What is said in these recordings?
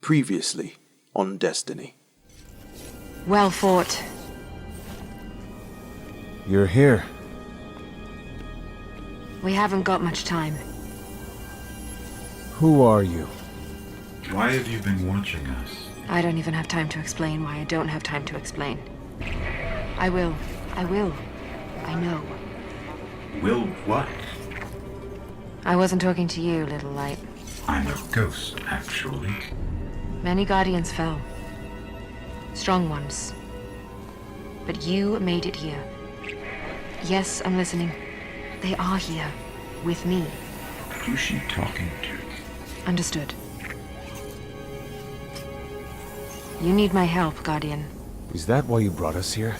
Previously on Destiny. Well fought. You're here. We haven't got much time. Who are you? Why have you been watching us? I don't even have time to explain why I don't have time to explain. I will. I know. Will what? I wasn't talking to you, little light. I'm a ghost, actually. Many Guardians fell. Strong ones. But you made it here. Yes, I'm listening. They are here. With me. Who's she talking to? Understood. You need my help, Guardian. Is that why you brought us here?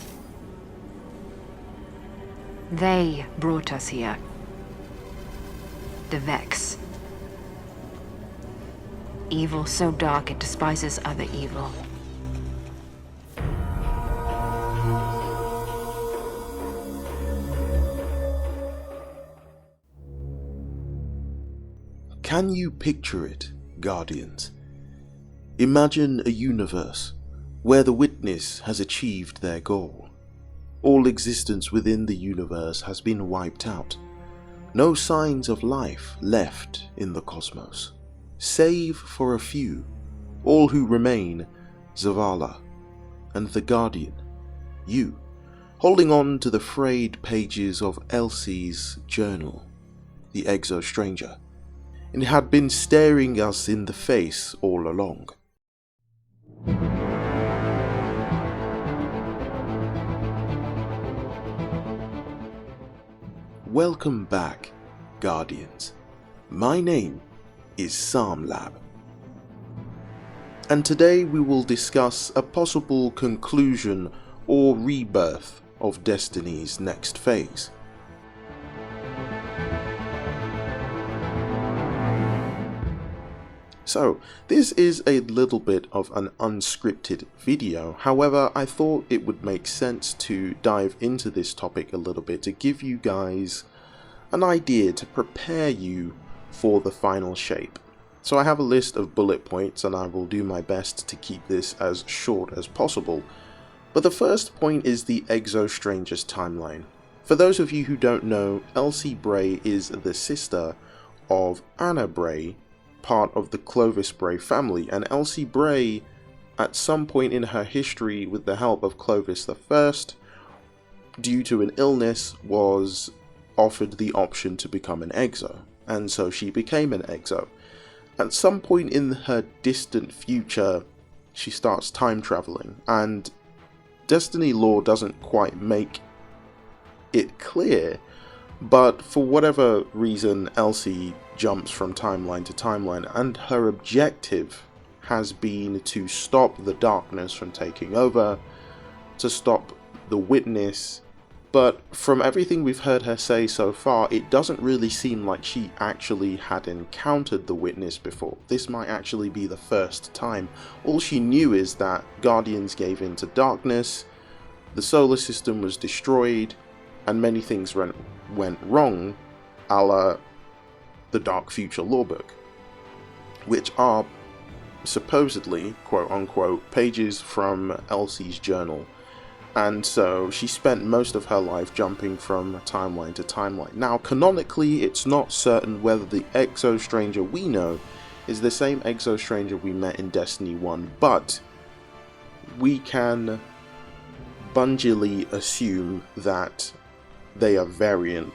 They brought us here. The Vex. Evil so dark it despises other evil. Can you picture it, Guardians? Imagine a universe where the Witness has achieved their goal. All existence within the universe has been wiped out. No signs of life left in the cosmos. Save for a few, all who remain, Zavala, and the Guardian, you, holding on to the frayed pages of Elsie's journal, the Exo Stranger. It had been staring us in the face all along. Welcome back, Guardians. My name is Samlab. And today we will discuss a possible conclusion or rebirth of Destiny's next phase. So, this is a little bit of an unscripted video, however I thought it would make sense to dive into this topic a little bit to give you guys an idea to prepare you for the final shape. So I have a list of bullet points and I will do my best to keep this as short as possible. But the first point is the Exo Stranger's timeline. For those of you who don't know, Elsie Bray is the sister of Anna Bray, part of the Clovis Bray family, and Elsie Bray, at some point in her history with the help of Clovis I, due to an illness, was offered the option to become an Exo, and so she became an Exo. At some point in her distant future, she starts time traveling, and Destiny lore doesn't quite make it clear, but for whatever reason Elsie jumps from timeline to timeline, and her objective has been to stop the darkness from taking over, to stop the Witness. But from everything we've heard her say so far, it doesn't really seem like she actually had encountered the Witness before. This might actually be the first time. All she knew is that Guardians gave in to darkness, the solar system was destroyed, and many things went wrong, a la the Dark Future Lorebook, which are supposedly, quote-unquote, pages from Elsie's journal. And so she spent most of her life jumping from timeline to timeline. Now, canonically, it's not certain whether the Exo Stranger we know is the same Exo Stranger we met in Destiny 1, but we can bungily assume that they are variant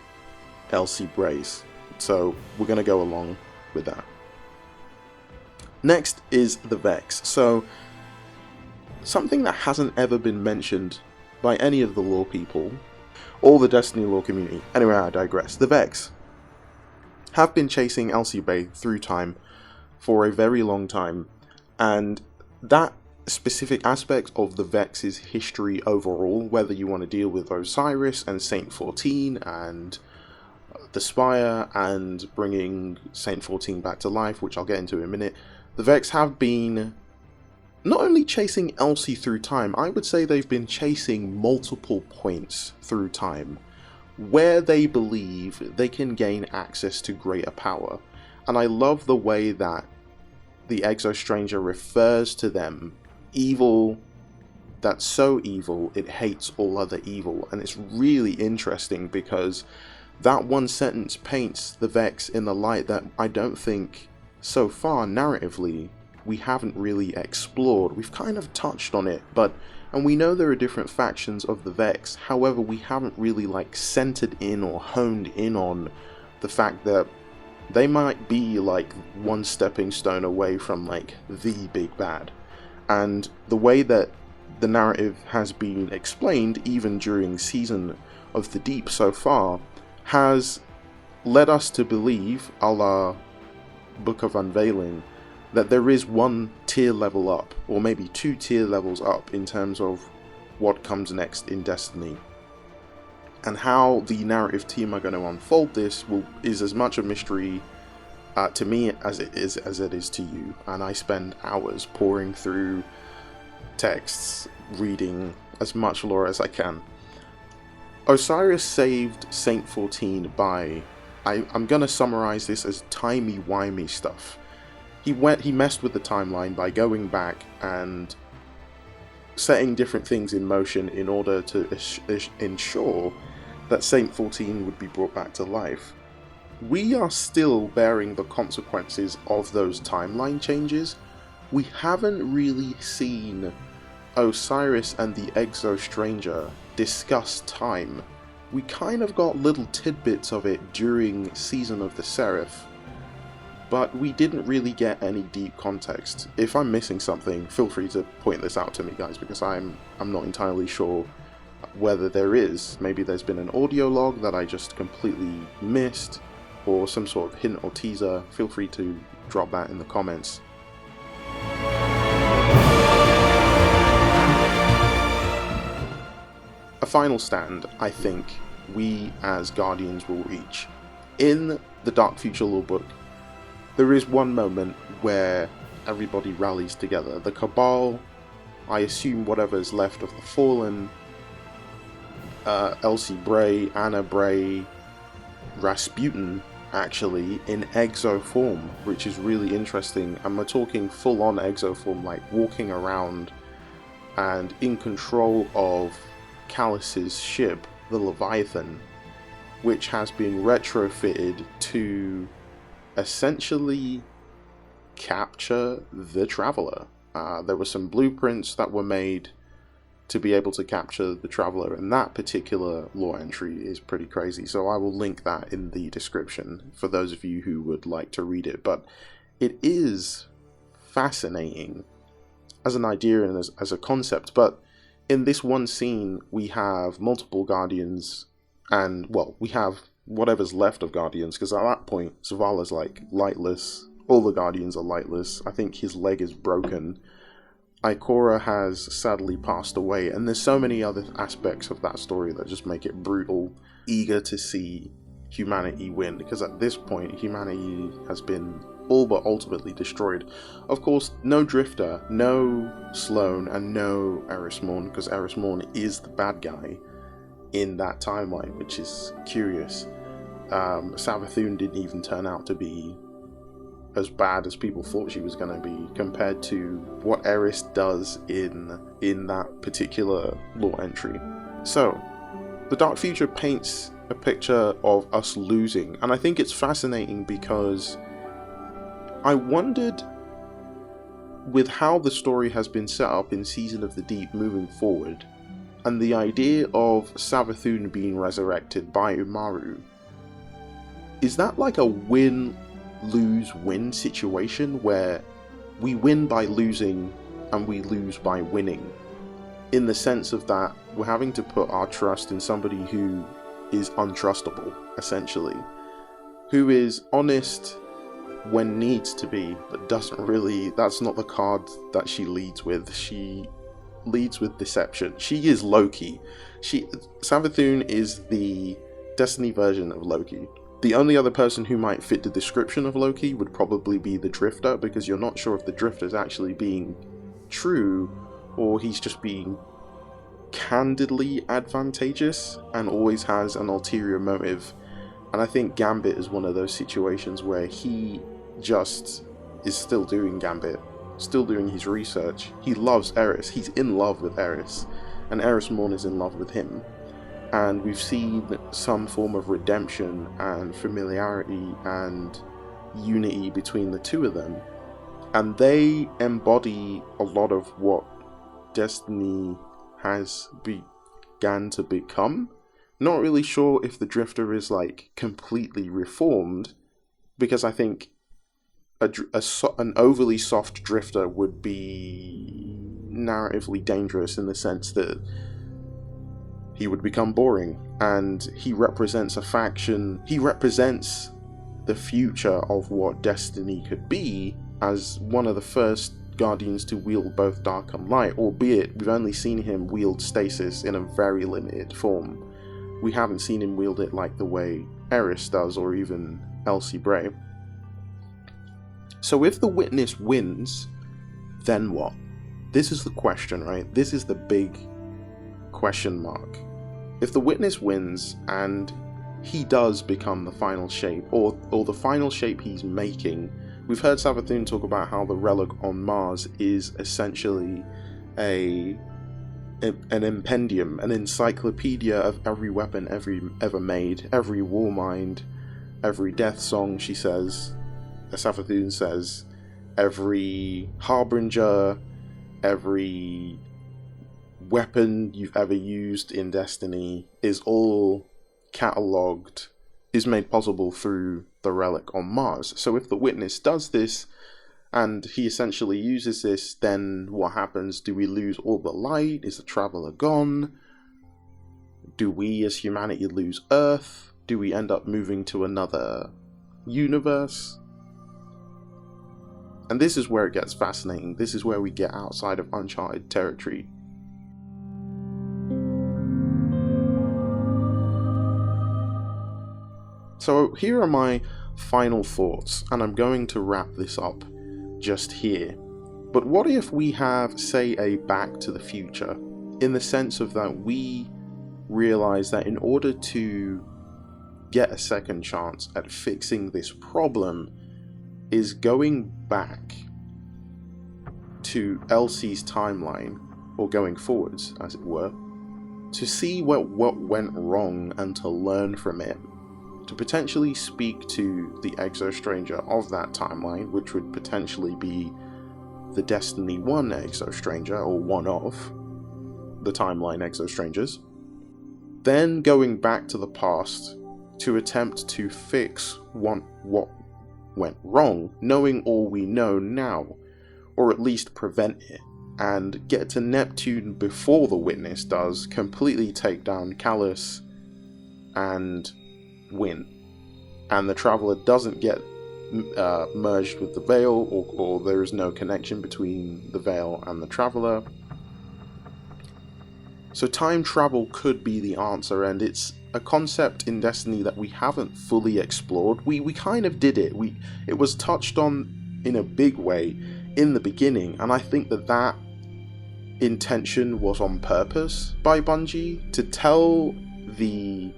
Elsie Brays. So we're going to go along with that. Next is the Vex. So something that hasn't ever been mentioned by any of the lore people or the Destiny lore community. Anyway, I digress. The Vex have been chasing Elsie Bray through time for a very long time, and that specific aspect of the Vex's history overall, whether you want to deal with Osiris and Saint 14 and the Spire and bringing Saint 14 back to life, which I'll get into in a minute, the Vex have been not only chasing Elsie through time, I would say they've been chasing multiple points through time where they believe they can gain access to greater power. And I love the way that the Exo-Stranger refers to them, evil that's so evil it hates all other evil. And it's really interesting because that one sentence paints the Vex in a light that I don't think so far narratively we haven't really explored. We've kind of touched on it, and we know there are different factions of the Vex, however we haven't really like centered in or honed in on the fact that they might be like one stepping stone away from like the big bad. And the way that the narrative has been explained, even during Season of the Deep so far, has led us to believe, a la Book of Unveiling, that there is one tier level up, or maybe 2 tier levels up, in terms of what comes next in Destiny. And how the narrative team are going to unfold this is as much a mystery to me as it is to you. And I spend hours poring through texts, reading as much lore as I can. Osiris saved Saint 14 by, I'm going to summarize this as timey-wimey stuff. He messed with the timeline by going back and setting different things in motion in order to ensure that Saint 14 would be brought back to life. We are still bearing the consequences of those timeline changes. We haven't really seen Osiris and the Exo-Stranger discuss time. We kind of got little tidbits of it during Season of the Seraph, but we didn't really get any deep context. If I'm missing something, feel free to point this out to me, guys, because I'm not entirely sure whether there is. Maybe there's been an audio log that I just completely missed, or some sort of hint or teaser. Feel free to drop that in the comments. A final stand, I think, we as Guardians will reach. In the Dark Future lore book, there is one moment where everybody rallies together. The Cabal, I assume whatever's left of the Fallen, Elsie Bray, Anna Bray, Rasputin, actually, in exo form, which is really interesting. And we're talking full-on exo form, like walking around and in control of Callus's ship, the Leviathan, which has been retrofitted to essentially capture the Traveler. There were some blueprints that were made to be able to capture the Traveler, and that particular lore entry is pretty crazy, so I will link that in the description for those of you who would like to read it. But it is fascinating as an idea and as a concept. But in this one scene we have multiple Guardians, and well, we have whatever's left of Guardians, because at that point Zavala's like lightless, all the Guardians are lightless. I think his leg is broken. Ikora has sadly passed away, and there's so many other aspects of that story that just make it brutal. Eager to see humanity win, because at this point humanity has been all but ultimately destroyed. Of course, no Drifter, no Sloane, and no Eris Morn, because Eris Morn is the bad guy in that timeline, which is curious. Savathun didn't even turn out to be as bad as people thought she was going to be, compared to what Eris does in that particular lore entry. So, the Dark Future paints a picture of us losing, and I think it's fascinating because I wondered, with how the story has been set up in Season of the Deep moving forward, and the idea of Savathun being resurrected by Umaru, is that like a win-lose-win situation where we win by losing and we lose by winning? In the sense of that we're having to put our trust in somebody who is untrustable, essentially. Who is honest when needs to be, but doesn't really, that's not the card that she leads with. She leads with deception. She is Loki. Savathun is the Destiny version of Loki. The only other person who might fit the description of Loki would probably be the Drifter, because you're not sure if the Drifter is actually being true or he's just being candidly advantageous and always has an ulterior motive. And I think Gambit is one of those situations where he just is still doing Gambit, still doing his research. He loves Eris, he's in love with Eris, and Eris Morn is in love with him. And we've seen some form of redemption and familiarity and unity between the two of them. And they embody a lot of what Destiny has began to become. Not really sure if the Drifter is like completely reformed, because I think an overly soft Drifter would be narratively dangerous in the sense that he would become boring, and he represents a faction, he represents the future of what Destiny could be as one of the first Guardians to wield both dark and light, albeit we've only seen him wield stasis in a very limited form. We haven't seen him wield it like the way Eris does, or even Elsie Bray. So if the Witness wins, then what? This is the question, right? This is the big question mark. If the Witness wins and he does become the final shape, or the final shape he's making, we've heard Savathûn talk about how the relic on Mars is essentially an impendium, an encyclopedia of every weapon ever made, every warmind, every death song, she says, Savathûn says, every harbinger, every weapon you've ever used in Destiny is all catalogued, is made possible through the relic on Mars. So if the Witness does this, and he essentially uses this, then what happens? Do we lose all the light? Is the Traveler gone? Do we as humanity lose Earth? Do we end up moving to another universe? And this is where it gets fascinating. This is where we get outside of uncharted territory. So here are my final thoughts, and I'm going to wrap this up just here. But what if we have, say, a Back to the Future, in the sense of that we realize that in order to get a second chance at fixing this problem is going back to Elsie's timeline, or going forwards, as it were, to see what went wrong and to learn from it, to potentially speak to the Exo-Stranger of that timeline, which would potentially be the Destiny 1 Exo-Stranger, or one of the timeline Exo-Strangers, then going back to the past to attempt to fix what went wrong, knowing all we know now, or at least prevent it, and get to Neptune before the Witness does, completely take down Callus, and win. And the Traveler doesn't get merged with the Veil, or there is no connection between the Veil and the Traveler. So time travel could be the answer, and it's a concept in Destiny that we haven't fully explored. We kind of did it. It was touched on in a big way in the beginning, and I think that intention was on purpose by Bungie, to tell the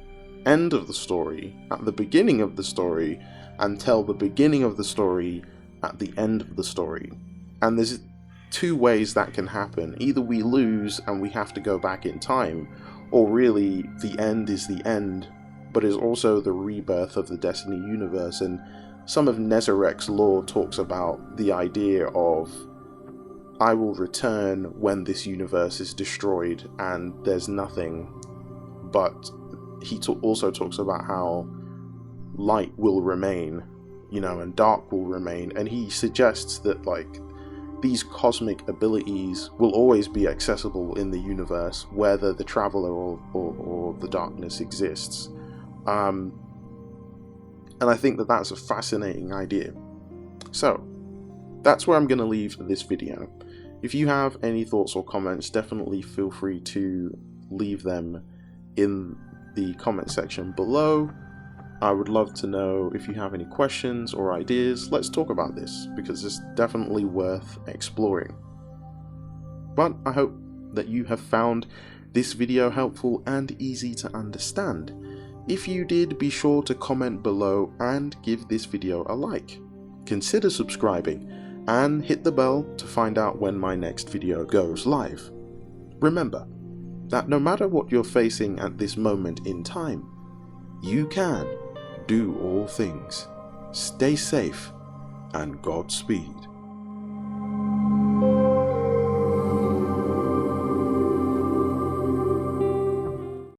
end of the story at the beginning of the story, and tell the beginning of the story at the end of the story. And there's two ways that can happen. Either we lose and we have to go back in time, or really the end is the end, but is also the rebirth of the Destiny universe. And some of Nezarek's lore talks about the idea of, I will return when this universe is destroyed and there's nothing, but he also talks about how light will remain, and dark will remain, and he suggests that like these cosmic abilities will always be accessible in the universe, whether the Traveler or the darkness exists. And I think that that's a fascinating idea. So that's where I'm going to leave this video. If you have any thoughts or comments, definitely feel free to leave them in the comment section below. I would love to know if you have any questions or ideas. Let's talk about this, because it's definitely worth exploring. But I hope that you have found this video helpful and easy to understand. If you did, be sure to comment below and give this video a like. consider subscribing and hit the bell to find out when my next video goes live. Remember that no matter what you're facing at this moment in time, you can do all things. Stay safe and Godspeed.